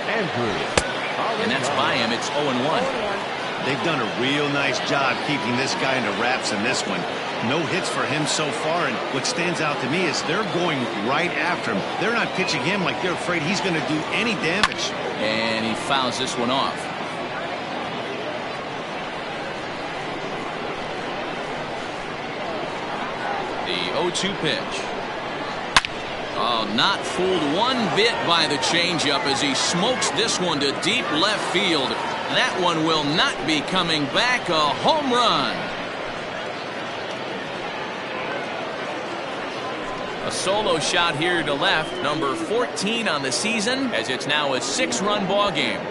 And that's by him. It's 0-1. They've done a real nice job keeping this guy in the wraps in this one. No hits for him so far, and what stands out to me is they're going right after him. They're not pitching him like they're afraid he's going to do any damage. And he fouls this one off. The 0-2 pitch. Oh, not fooled one bit by the changeup as he smokes this one to deep left field. That one will not be coming back. A home run. A solo shot here to left, number 14 on the season, as it's now a 6-run ball game.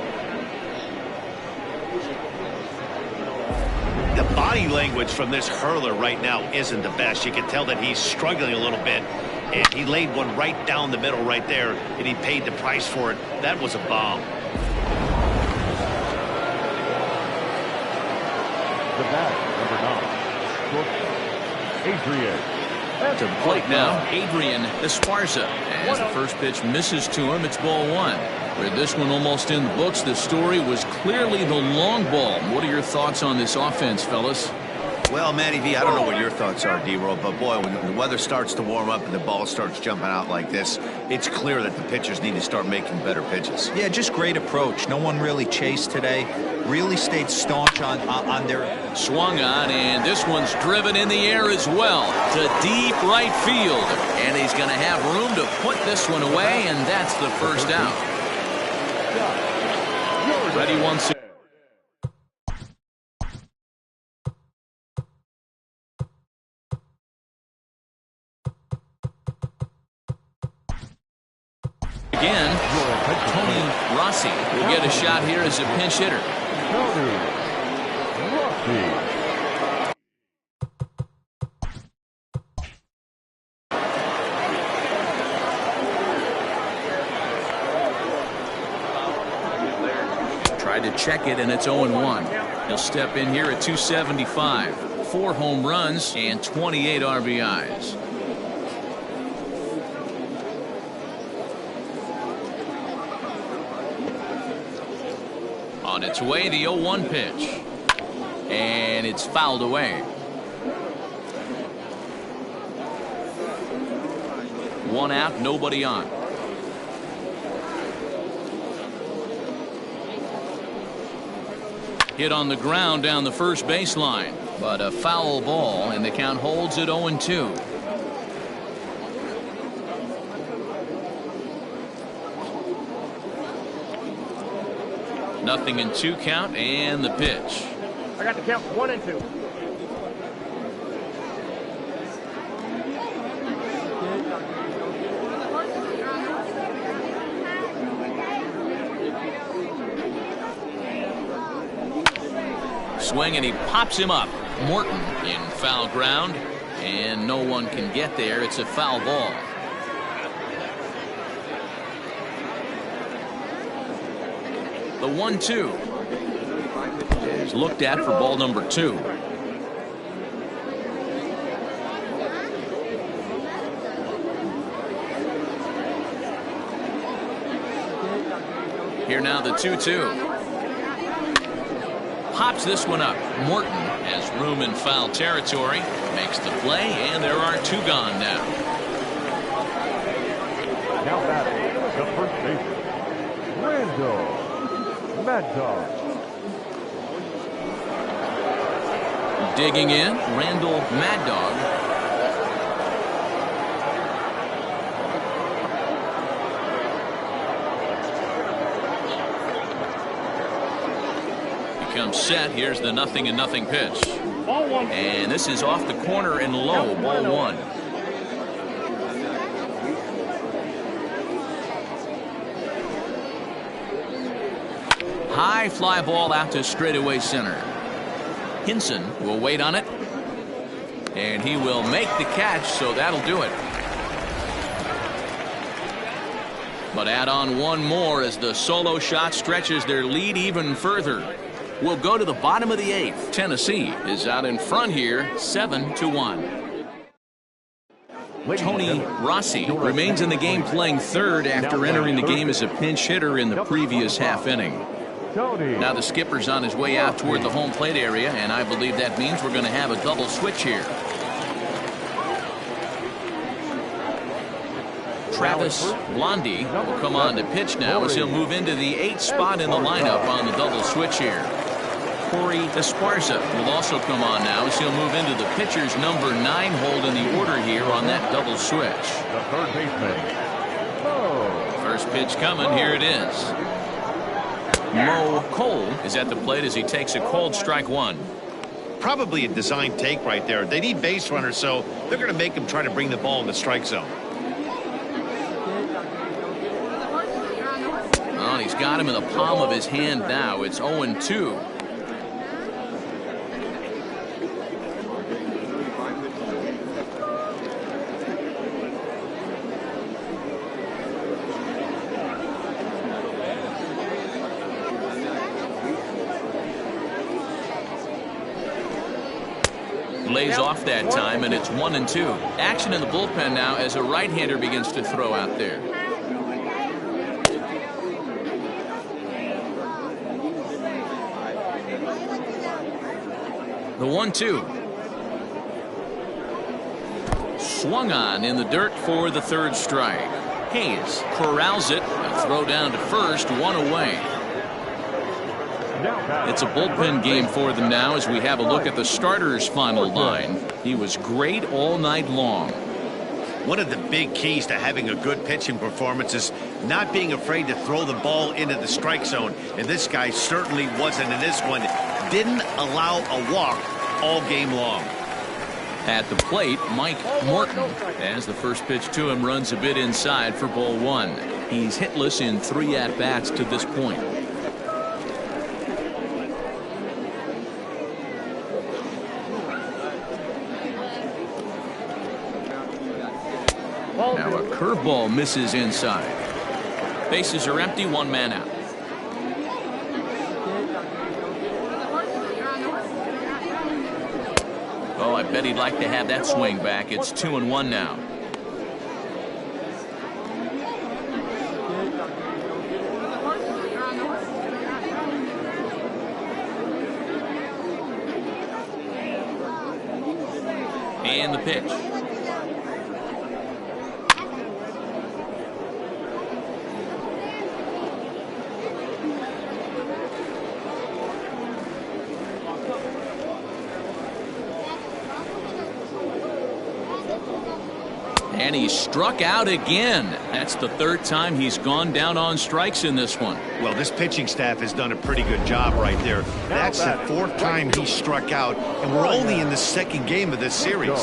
The body language from this hurler right now isn't the best. You can tell that he's struggling a little bit. And he laid one right down the middle right there, and he paid the price for it. That was a bomb. The Number 9, Adrian. To the plate now, Adrian Esparza. As the first pitch misses to him, it's ball one. With this one almost in the books, the story was clearly the long ball. What are your thoughts on this offense, fellas? Well, Matty V, I don't know what your thoughts are, D-Roll, but boy, when the weather starts to warm up and the ball starts jumping out like this, it's clear that the pitchers need to start making better pitches. Yeah, just great approach. No one really chased today. Really stayed staunch on their... Swung on, and this one's driven in the air as well to deep right field. And he's going to have room to put this one away, and that's the first out. Ready, 1-0. Again, Tony Rossi will get a shot here as a pinch hitter. Tony Rossi. Tried to check it, and it's 0-1. He'll step in here at 275. 4 home runs and 28 RBIs. On its way, the 0-1 pitch. And it's fouled away. 1 out, nobody on. Hit on the ground down the first baseline, but a foul ball, and the count holds at 0-2. Nothing in 2 count, and the pitch. I got the count 1 and 2. Swing, and he pops him up. Morton in foul ground, and no one can get there. It's a foul ball. The 1-2 is looked at for ball number 2. Here now the 2-2. Pops this one up. Morton has room in foul territory. Makes the play, and there are 2 gone now. Now batting, the first baseman, Randall Mad Dog. Digging in, Randall Mad Dog. Becomes set. Here's the 0-0 pitch. And this is off the corner and low, ball 1. High fly ball out to straightaway center. Henson will wait on it, and he will make the catch, so that'll do it. But add on one more as the solo shot stretches their lead even further. We'll go to the bottom of the 8th. Tennessee is out in front here, 7-1. Tony Rossi remains in the game, playing third after entering the game as a pinch hitter in the previous half inning. Now the skipper's on his way out toward the home plate area, and I believe that means we're going to have a double switch here. Travis Blondie will come on to pitch now as he'll move into the 8th spot in the lineup on the double switch here. Corey Esparza will also come on now as he'll move into the pitcher's number 9 hold in the order here on that double switch. The third baseman. First pitch coming. Here it is. Mo Cole is at the plate as he takes a cold strike 1. Probably a design take right there. They need base runners, so they're going to make him try to bring the ball in the strike zone. Well, he's got him in the palm of his hand now. It's 0-2. Lays off that time, and it's 1-2. Action in the bullpen now as a right-hander begins to throw out there. The 1-2. Swung on in the dirt for the third strike. Hayes corrals it. A throw down to first, one away. It's a bullpen game for them now as we have a look at the starter's final line. He was great all night long. One of the big keys to having a good pitching performance is not being afraid to throw the ball into the strike zone. And this guy certainly wasn't in this one. Didn't allow a walk all game long. At the plate, Mike Morton, as the first pitch to him runs a bit inside for ball one. He's hitless in 3 at-bats to this point. Now a curveball misses inside. Bases are empty, 1 man out. Oh, I bet he'd like to have that swing back. It's 2-1 now. And the pitch. And he struck out again. That's the 3rd time he's gone down on strikes in this one. Well, this pitching staff has done a pretty good job right there. That's the 4th time he struck out, and we're only in the 2nd game of this series.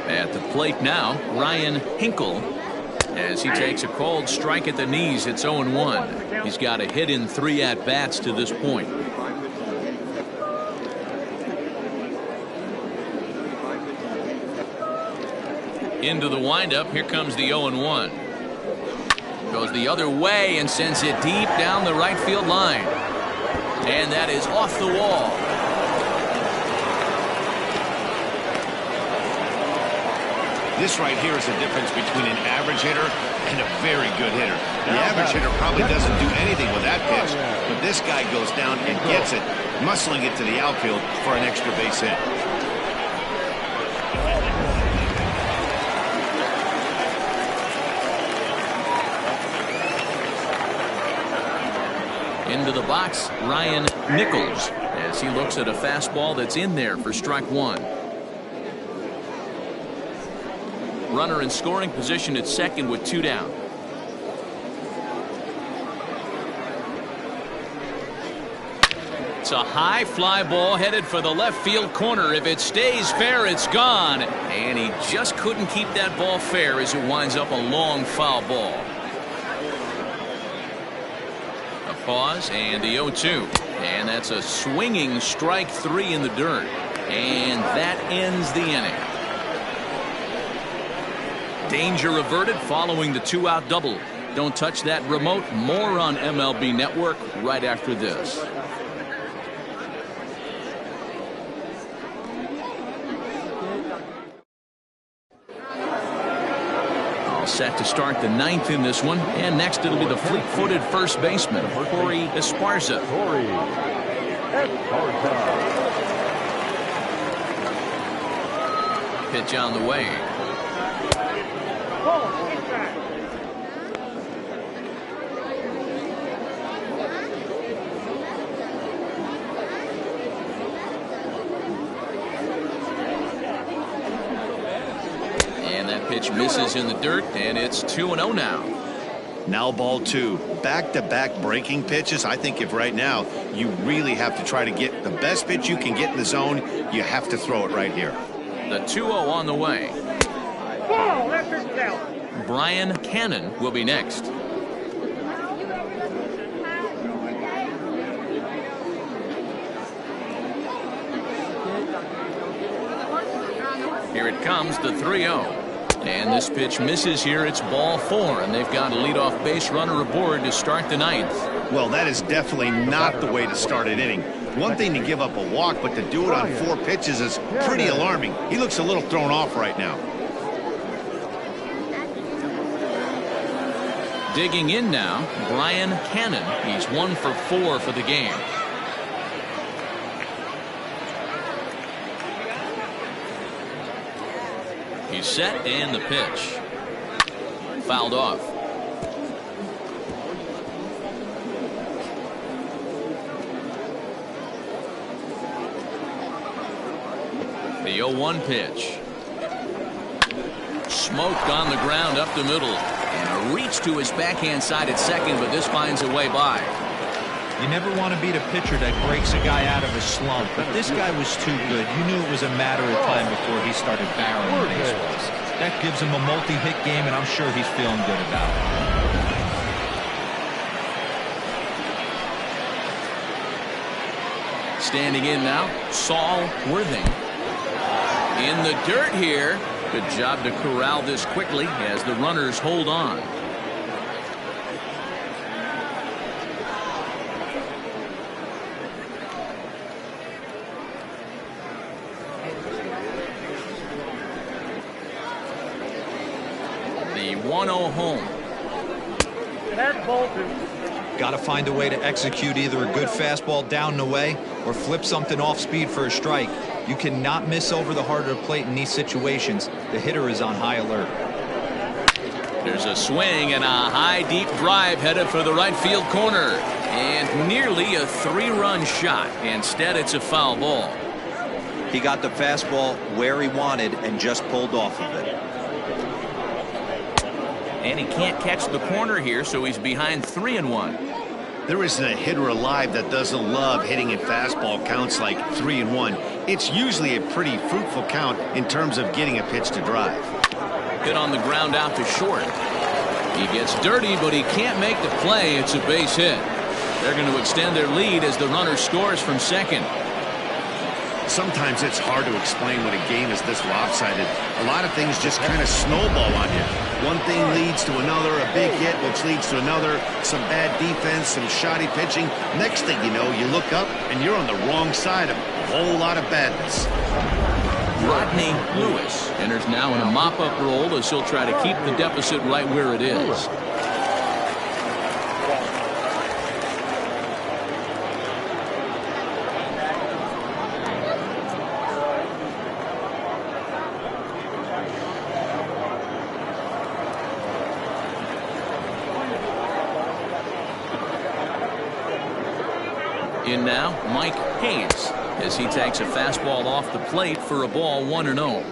At the plate now, Ryan Hinkle. As he takes a called strike at the knees, it's 0-1. He's got a hit in 3 at-bats to this point. Into the windup. Here comes the 0-1. Goes the other way and sends it deep down the right field line. And that is off the wall. This right here is the difference between an average hitter and a very good hitter. The average hitter probably doesn't do anything with that pitch, but this guy goes down and gets it, muscling it to the outfield for an extra base hit. Into the box, Ryan Nichols, as he looks at a fastball that's in there for strike 1. Runner in scoring position at second with 2 down. It's a high fly ball headed for the left field corner. If it stays fair, it's gone. And he just couldn't keep that ball fair as it winds up a long foul ball. Pause and the 0-2, and that's a swinging strike 3 in the dirt, and that ends the inning. Danger averted following the 2-out double. Don't touch that remote. More on MLB Network right after this. Set to start the 9th in this one, and next it'll be the fleet-footed first baseman, Adrian Esparza. Pitch on the way. Pitch misses in the dirt, and it's 2-0 now. Now ball 2. Back-to-back breaking pitches. I think if right now you really have to try to get the best pitch you can get in the zone, you have to throw it right here. The 2-0 on the way. Brian Cannon will be next. Here it comes, the 3-0. And this pitch misses here. It's ball 4, and they've got a leadoff base runner aboard to start the 9th. Well, that is definitely not the way to start an inning. One thing to give up a walk, but to do it on 4 pitches is pretty alarming. He looks a little thrown off right now. Digging in now, Brian Cannon. He's 1 for 4 for the game. He's set, and the pitch. Fouled off. The 0-1 pitch. Smoked on the ground up the middle. And a reach to his backhand side at second, but this finds a way by. You never want to beat a pitcher that breaks a guy out of a slump, but this guy was too good. You knew it was a matter of time before he started barreling baseballs. That gives him a multi-hit game, and I'm sure he's feeling good about it. Standing in now, Saul Worthing. In the dirt here. Good job to corral this quickly as the runners hold on. The 1-0 home. That's ball 2. Got to find a way to execute either a good fastball down and away or flip something off speed for a strike. You cannot miss over the heart of the plate in these situations. The hitter is on high alert. There's a swing and a high deep drive headed for the right field corner. And nearly a 3-run shot. Instead, it's a foul ball. He got the fastball where he wanted and just pulled off of it. And he can't catch the corner here, so he's behind 3-1. There isn't a hitter alive that doesn't love hitting a fastball counts like 3-1. It's usually a pretty fruitful count in terms of getting a pitch to drive. Hit on the ground out to short. He gets dirty, but he can't make the play. It's a base hit. They're going to extend their lead as the runner scores from second. Sometimes it's hard to explain when a game is this lopsided. A lot of things just kind of snowball on you. One thing leads to another, a big hit, which leads to another, some bad defense, some shoddy pitching. Next thing you know, you look up and you're on the wrong side of a whole lot of badness. Rodney Lewis enters now in a mop-up role as he'll try to keep the deficit right where it is. In now, Mike Hayes, as he takes a fastball off the plate for a ball 1-0.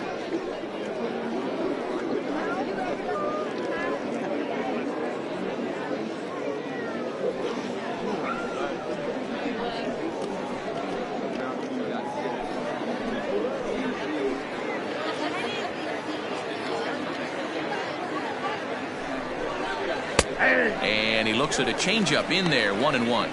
And he looks at a changeup in there, 1-1.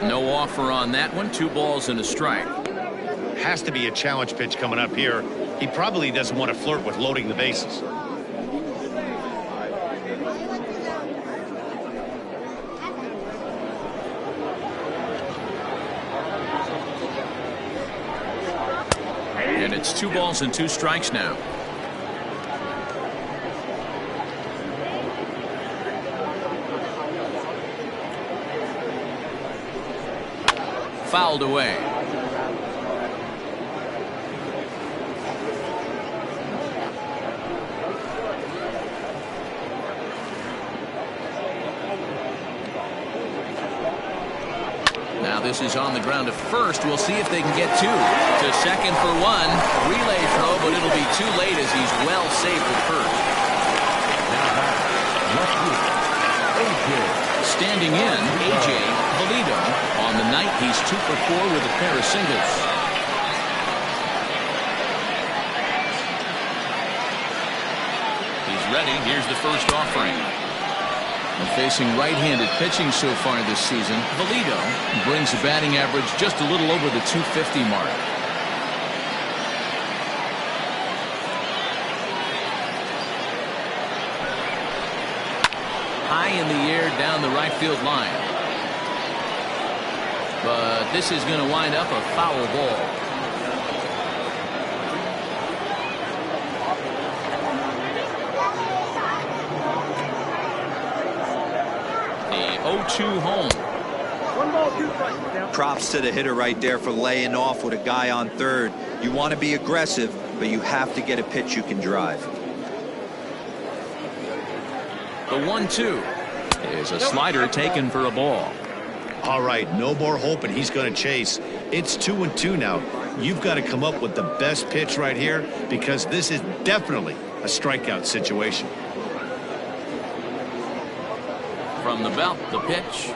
No offer on that one. 2 balls and a strike. Has to be a challenge pitch coming up here. He probably doesn't want to flirt with loading the bases. And it's 2 balls and 2 strikes now. Fouled away. Now this is on the ground to first. We'll see if they can get 2. To second for 1. Relay throw, but it'll be too late as he's well safe at first. Standing in, A.J. Valito. On the night, he's 2 for 4 with a pair of singles. ready. Here's the first offering. And facing right-handed pitching so far this season, Valito brings the batting average just a little over the 250 mark. High in the air down the right field line. But this is going to wind up a foul ball. The 0-2 home. 1 ball, 2 strikes. Down. Props to the hitter right there for laying off with a guy on third. You want to be aggressive, but you have to get a pitch you can drive. The 1-2 is a slider taken for a ball. All right, no more hoping he's going to chase. It's 2-2 now. You've got to come up with the best pitch right here because this is definitely a strikeout situation. From the belt, the pitch.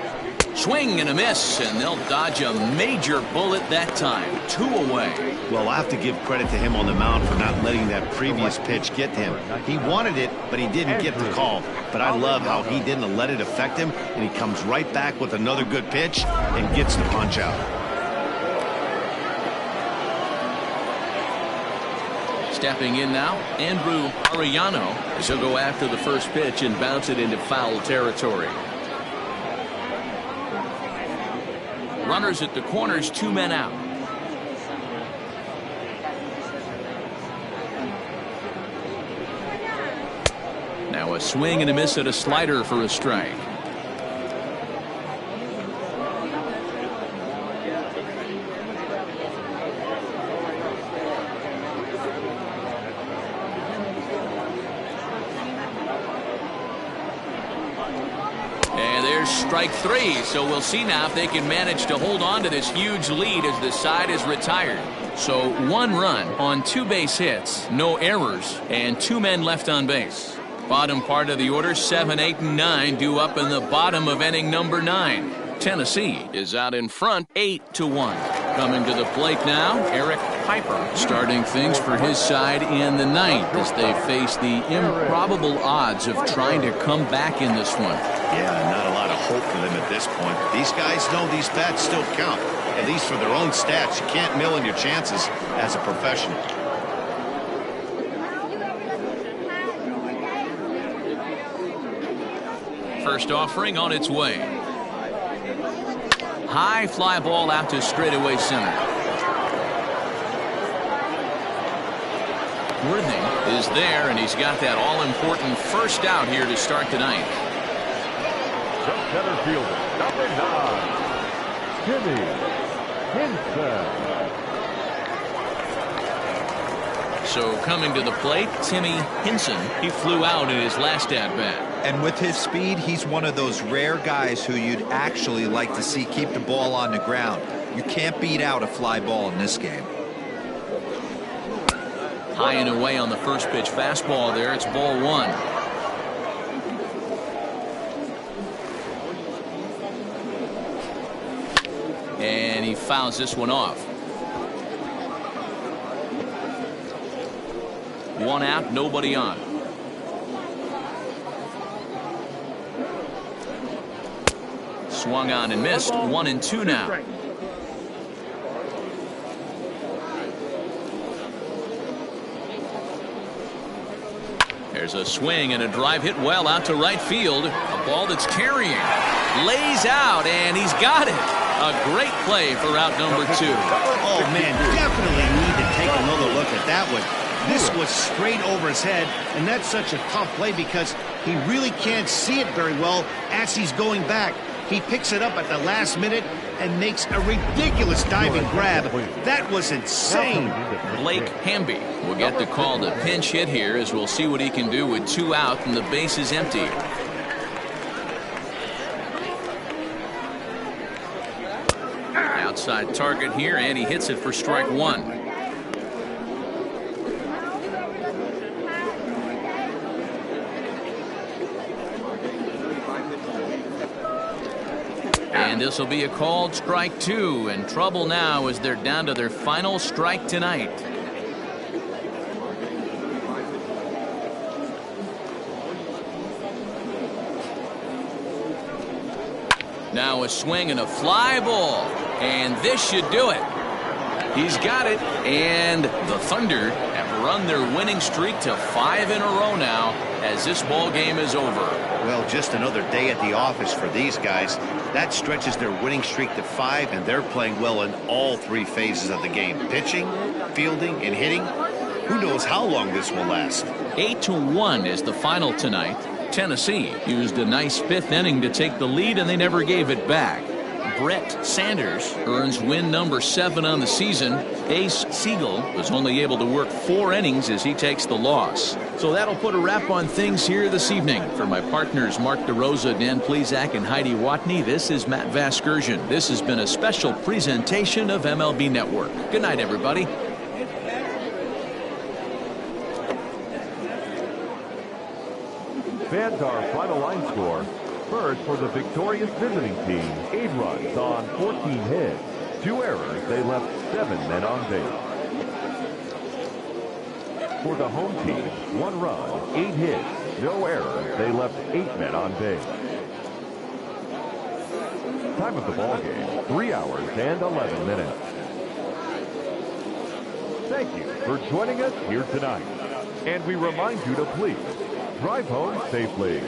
Swing and a miss, and they'll dodge a major bullet that time. 2 away. Well, I have to give credit to him on the mound for not letting that previous pitch get to him. He wanted it, but he didn't get the call. But I love how he didn't let it affect him, and he comes right back with another good pitch and gets the punch out. Stepping in now, Andrew Arellano, as he'll go after the first pitch and bounce it into foul territory. Runners at the corners, 2 men out. Now a swing and a miss at a slider for a strike. Strike 3, so we'll see now if they can manage to hold on to this huge lead as the side is retired. So 1 run on 2 base hits, no errors, and 2 men left on base. Bottom part of the order, 7, 8, and 9 due up in the bottom of inning number 9. Tennessee is out in front 8-1. Coming to the plate now, Eric Piper starting things for his side in the 9th as they face the improbable odds of trying to come back in this one. Yeah, not a lot of hope for them at this point. These guys know these bats still count, at least for their own stats. You can't mill in your chances as a professional. First offering on its way. High fly ball out to straightaway center. Worthing is there, and he's got that all-important first out here to start the 9th. The center fielder, number 9, Timmy Henson. So coming to the plate, Timmy Henson. He flew out in his last at-bat. And with his speed, he's one of those rare guys who you'd actually like to see keep the ball on the ground. You can't beat out a fly ball in this game. High and away on the first pitch fastball there. It's ball 1. And he fouls this one off. 1 out, nobody on. Swung on and missed. 1-2 now. There's a swing and a drive hit well out to right field. A ball that's carrying. Lays out, and he's got it. A great play for out number 2. Oh, man, definitely need to take another look at that one. This was straight over his head, and that's such a tough play because he really can't see it very well as he's going back. He picks it up at the last minute and makes a ridiculous diving grab. That was insane. Blake Hamby will get the call to pinch hit here as we'll see what he can do with 2 out and the base is empty. Outside target here, and he hits it for strike 1. And this will be a called strike 2, and trouble now as they're down to their final strike tonight. Now a swing and a fly ball. And this should do it. He's got it. And the Thunder have run their winning streak to 5 in a row now as this ball game is over. Well, just another day at the office for these guys. That stretches their winning streak to 5, and they're playing well in all 3 phases of the game. Pitching, fielding, and hitting. Who knows how long this will last. 8-1 is the final tonight. Tennessee used a nice 5th inning to take the lead, and they never gave it back. Brent Sanders earns win number 7 on the season. Ace Siegel was only able to work 4 innings as he takes the loss. So that'll put a wrap on things here this evening. For my partners Mark DeRosa, Dan Plesac, and Heidi Watney, this is Matt Vasgersian. This has been a special presentation of MLB Network. Good night, everybody. Fans, our final line score. First, for the victorious visiting team, 8 runs on 14 hits. 2 errors, they left 7 men on base. For the home team, 1 run, 8 hits, no errors, they left 8 men on base. Time of the ball game, 3 hours and 11 minutes. Thank you for joining us here tonight. And we remind you to please drive home safely.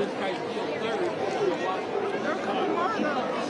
this guy's still third. They're coming hard now.